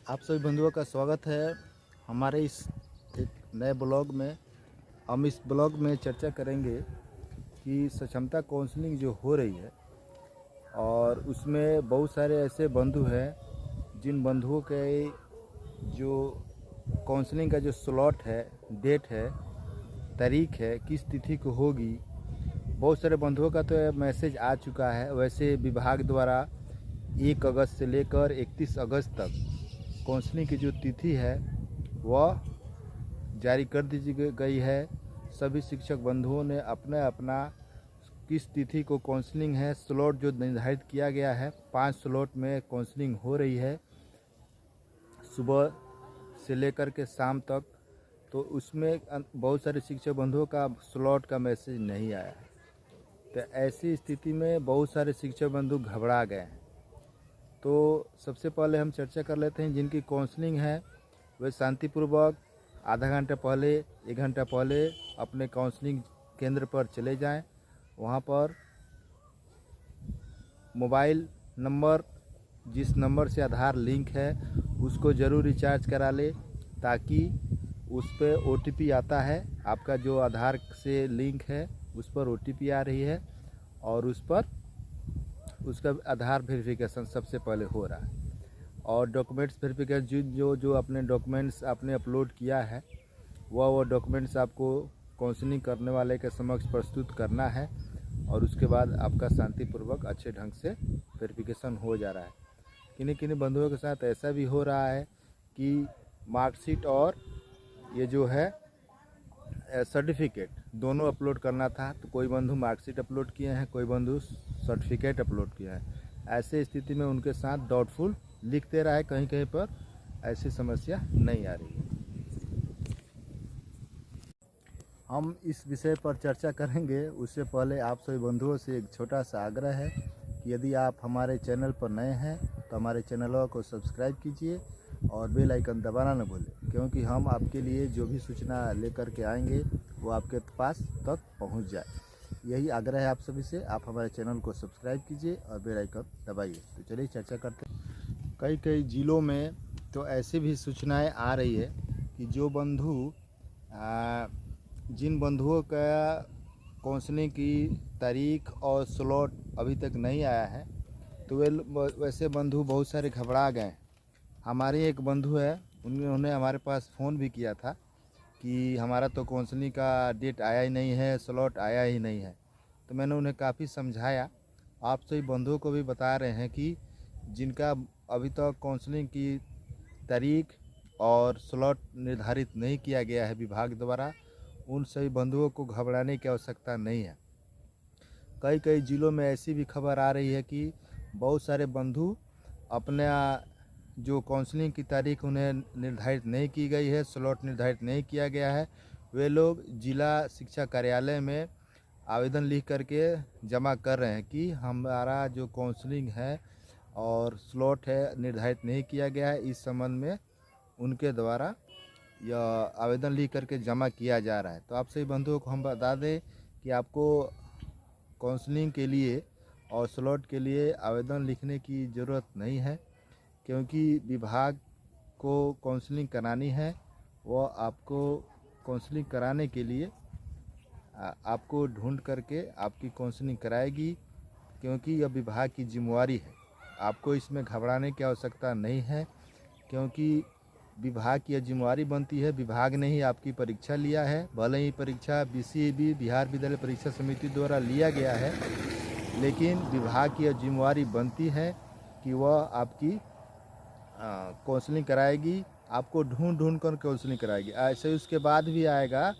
आप सभी बंधुओं का स्वागत है हमारे इस एक नए ब्लॉग में। हम इस ब्लॉग में चर्चा करेंगे कि सक्षमता काउंसलिंग जो हो रही है और उसमें बहुत सारे ऐसे बंधु हैं जिन बंधुओं के जो काउंसलिंग का जो स्लॉट है, डेट है, तारीख है, किस तिथि को होगी। बहुत सारे बंधुओं का तो मैसेज आ चुका है। वैसे विभाग द्वारा 1 अगस्त से लेकर 31 अगस्त तक काउंसलिंग की जो तिथि है वह जारी कर दी गई है। सभी शिक्षक बंधुओं ने अपना अपना किस तिथि को काउंसलिंग है, स्लॉट जो निर्धारित किया गया है, 5 स्लॉट में काउंसलिंग हो रही है सुबह से लेकर के शाम तक। तो उसमें बहुत सारे शिक्षक बंधुओं का स्लॉट का मैसेज नहीं आया है। तो ऐसी स्थिति में बहुत सारे शिक्षक बंधु घबरा गए हैं। तो सबसे पहले हम चर्चा कर लेते हैं जिनकी काउंसलिंग है वे शांतिपूर्वक आधा घंटा पहले 1 घंटा पहले अपने काउंसलिंग केंद्र पर चले जाएं। वहां पर मोबाइल नंबर, जिस नंबर से आधार लिंक है उसको ज़रूर रिचार्ज करा ले, ताकि उस पर OTP आता है। आपका जो आधार से लिंक है उस पर OTP आ रही है और उस पर उसका आधार वेरिफिकेशन सबसे पहले हो रहा है। और डॉक्यूमेंट्स वेरिफिकेशन जो जो अपने डॉक्यूमेंट्स आपने अपलोड किया है वह डॉक्यूमेंट्स आपको काउंसलिंग करने वाले के समक्ष प्रस्तुत करना है और उसके बाद आपका शांतिपूर्वक अच्छे ढंग से वेरिफिकेशन हो जा रहा है। किन्हीं किन्हीं बंधुओं के साथ ऐसा भी हो रहा है कि मार्कशीट और ये जो है सर्टिफिकेट दोनों अपलोड करना था, तो कोई बंधु मार्कशीट अपलोड किए हैं, कोई बंधु सर्टिफिकेट अपलोड किया है। ऐसे स्थिति में उनके साथ डाउटफुल लिख दे रहा है, कहीं कहीं पर ऐसी समस्या नहीं आ रही है। हम इस विषय पर चर्चा करेंगे उससे पहले आप सभी बंधुओं से एक छोटा सा आग्रह है कि यदि आप हमारे चैनल पर नए हैं तो हमारे चैनलों को सब्सक्राइब कीजिए और बेल आइकन दबाना न भूलें, क्योंकि हम आपके लिए जो भी सूचना लेकर के आएंगे वो आपके पास तक पहुंच जाए। यही आग्रह है आप सभी से। आप हमारे चैनल को सब्सक्राइब कीजिए और बेल आइकन दबाइए। तो चलिए चर्चा करते हैं। कई कई ज़िलों में तो ऐसी भी सूचनाएं आ रही है कि जो बंधु जिन बंधुओं का काउंसलिंग की तारीख और स्लॉट अभी तक नहीं आया है, तो वे वैसे बंधु बहुत सारे घबरा गए। हमारे एक बंधु है, उन्होंने हमारे पास फ़ोन भी किया था कि हमारा तो काउंसलिंग का डेट आया ही नहीं है, स्लॉट आया ही नहीं है। तो मैंने उन्हें काफ़ी समझाया। आप सभी बंधुओं को भी बता रहे हैं कि जिनका अभी तक काउंसलिंग की तारीख और स्लॉट निर्धारित नहीं किया गया है विभाग द्वारा, उन सभी बंधुओं को घबराने की आवश्यकता नहीं है। कई कई ज़िलों में ऐसी भी खबर आ रही है कि बहुत सारे बंधु अपने जो काउंसलिंग की तारीख उन्हें निर्धारित नहीं की गई है, स्लॉट निर्धारित नहीं किया गया है, वे लोग जिला शिक्षा कार्यालय में आवेदन लिख करके जमा कर रहे हैं कि हमारा जो काउंसलिंग है और स्लॉट है निर्धारित नहीं किया गया है। इस संबंध में उनके द्वारा यह आवेदन लिख करके जमा किया जा रहा है। तो आप सभी बंधुओं को हम बता दें कि आपको काउंसलिंग के लिए और स्लॉट के लिए आवेदन लिखने की ज़रूरत नहीं है, क्योंकि विभाग को काउंसलिंग करानी है। वो आपको काउंसलिंग कराने के लिए आपको ढूंढ करके आपकी काउंसलिंग कराएगी, क्योंकि यह विभाग की जिम्मेवारी है। आपको इसमें घबराने की आवश्यकता नहीं है, क्योंकि विभाग की यह जिम्मेवारी बनती है। विभाग ने ही आपकी परीक्षा लिया है। भले ही परीक्षा BCEB बिहार विद्यालय परीक्षा समिति द्वारा लिया गया है, लेकिन विभाग की यह जिम्मेवारी बनती है कि वह आपकी काउंसलिंग कराएगी, आपको ढूंढ ढूंढ कर काउंसलिंग कराएगी। ऐसे ही उसके बाद भी आएगा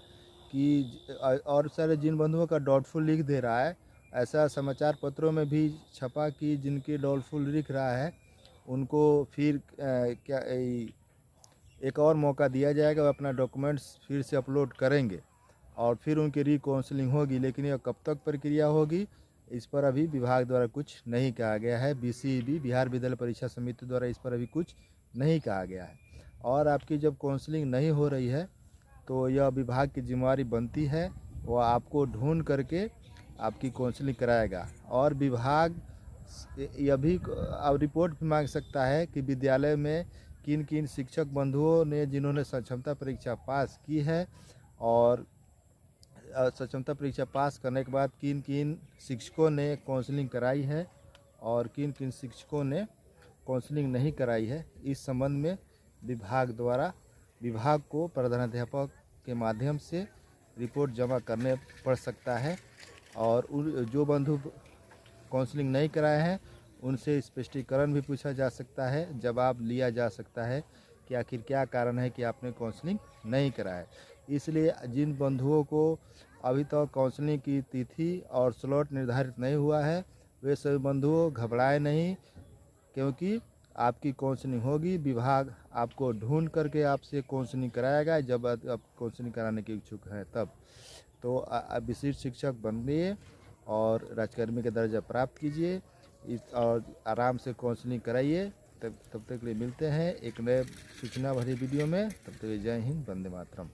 कि और सारे जिन बंधुओं का डाउटफुल लिख दे रहा है, ऐसा समाचार पत्रों में भी छपा कि जिनके डाउटफुल लिख रहा है उनको फिर क्या एक और मौका दिया जाएगा। वो अपना डॉक्यूमेंट्स फिर से अपलोड करेंगे और फिर उनकी री-काउंसलिंग होगी। लेकिन यह कब तक प्रक्रिया होगी, इस पर अभी विभाग द्वारा कुछ नहीं कहा गया है। BCEB बिहार विद्यालय परीक्षा समिति द्वारा इस पर अभी कुछ नहीं कहा गया है। और आपकी जब काउंसलिंग नहीं हो रही है तो यह विभाग की जिम्मेवारी बनती है, वह आपको ढूंढ करके आपकी काउंसलिंग कराएगा। और विभाग यह भी अब रिपोर्ट भी मांग सकता है कि विद्यालय में किन किन शिक्षक बंधुओं ने जिन्होंने सक्षमता परीक्षा पास की है और सक्षमता परीक्षा पास करने के बाद किन किन शिक्षकों ने काउंसलिंग कराई है और किन किन शिक्षकों ने काउंसलिंग नहीं कराई है, इस संबंध में विभाग को प्रधानाध्यापक के माध्यम से रिपोर्ट जमा करने पड़ सकता है। और जो बंधु काउंसलिंग नहीं कराए हैं उनसे स्पष्टीकरण भी पूछा जा सकता है, जवाब लिया जा सकता है कि आखिर क्या कारण है कि आपने काउंसलिंग नहीं कराया। इसलिए जिन बंधुओं को अभी तक काउंसलिंग की तिथि और स्लॉट निर्धारित नहीं हुआ है वे सभी बंधुओं घबराए नहीं, क्योंकि आपकी काउंसलिंग होगी। विभाग आपको ढूंढ करके आपसे काउंसलिंग कराएगा जब आप काउंसलिंग कराने के इच्छुक हैं तब। तो विशिष्ट शिक्षक बनिए और राज्यकर्मी का दर्जा प्राप्त कीजिए और आराम से काउंसलिंग कराइए। तब तक के लिए मिलते हैं एक नए सूचना भरी वीडियो में। तब तक जय हिंद, वंदे मातरम।